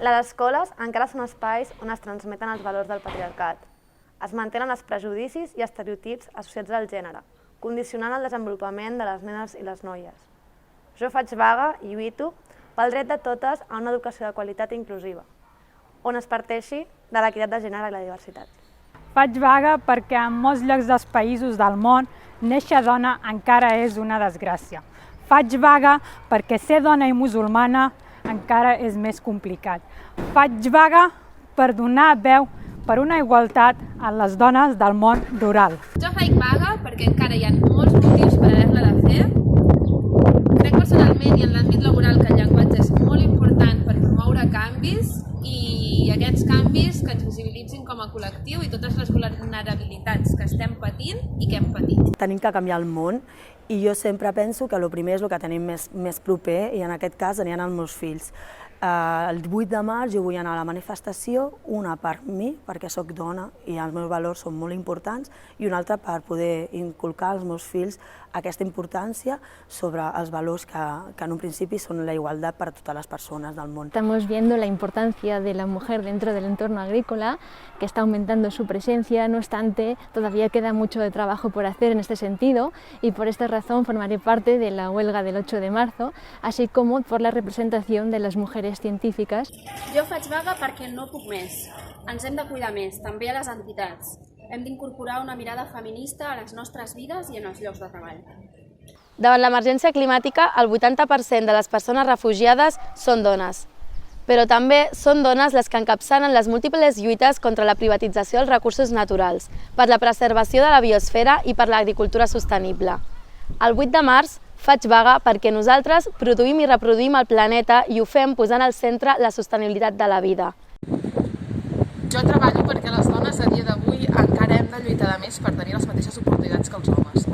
Les escoles encara són espais on es transmeten els valors del patriarcat. Es mantenen els prejudicis i estereotips associats al gènere, condicionant el desenvolupament de les nenes i les noies. Jo faig vaga i lluito pel dret de totes a una educació de qualitat inclusiva, on es parteixi de l'equitat de gènere i la diversitat. Faig vaga perquè en molts llocs dels països del món néixer dona encara és una desgràcia. Faig vaga perquè ser dona i musulmana encara és més complicat. Faig vaga per donar veu per una igualtat a les dones del món rural. Jo faig vaga perquè encara hi ha molts motius per haver-la de fer. Crec personalment i en l'àmbit laboral que el llenguatge és molt important per promoure canvis i aquests canvis que ens visibilitzin com a col·lectiu i totes les vulnerabilitats que estem patint i que hem patit. Tenim que canviar el món i jo sempre penso que el primer és el que tenim més proper i en aquest cas aniran els meus fills. El 8 de març jo vull anar a la manifestació, una per mi, perquè sóc dona i els meus valors són molt importants, i una altra per poder inculcar als meus fills aquesta importància sobre els valors que en un principi són la igualtat per a totes les persones del món. Estamos viendo la importancia de la mujer dentro del entorno agrícola, que está aumentando su presencia, no obstante, todavía queda mucho de trabajo por hacer en este sentido y por esta razón formaré parte de la huelga del 8 de marzo, así como por la representación de las mujeres científiques. Jo faig vaga perquè no puc més. Ens hem de cuidar més, també a les entitats. Hem d'incorporar una mirada feminista a les nostres vides i en els llocs de treball. Davant l'emergència climàtica, el 80% de les persones refugiades són dones. Però també són dones les que encapçalen les múltiples lluites contra la privatització dels recursos naturals, per la preservació de la biosfera i per l'agricultura sostenible. El 8 de març faig vaga perquè nosaltres produïm i reproduïm el planeta i ho fem posant al centre la sostenibilitat de la vida. Jo treballo perquè les dones a dia d'avui encara hem de lluitar més per tenir les mateixes oportunitats que els homes.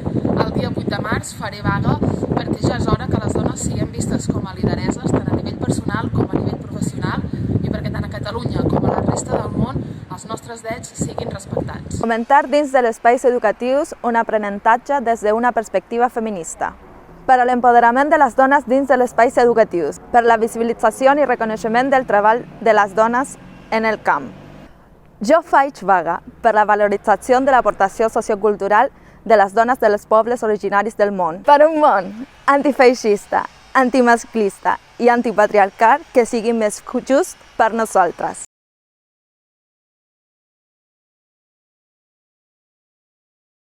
El dia 8 de març faré vaga perquè ja és hora que les dones siguem vistes com a lideresses tant a nivell personal com a nivell professional i perquè tant a Catalunya com a la resta del món els nostres drets siguin respectats. Fomentar dins dels espais educatius un aprenentatge des d'una perspectiva feminista. Per a l'empoderament de les dones dins dels espais educatius, per la visibilització i reconeixement del treball de les dones en el camp. Jo faig vaga per la valorització de l'aportació sociocultural de les dones dels pobles originaris del món. Per un món antifeixista, antimasclista i antipatriarcal que sigui més just per nosaltres.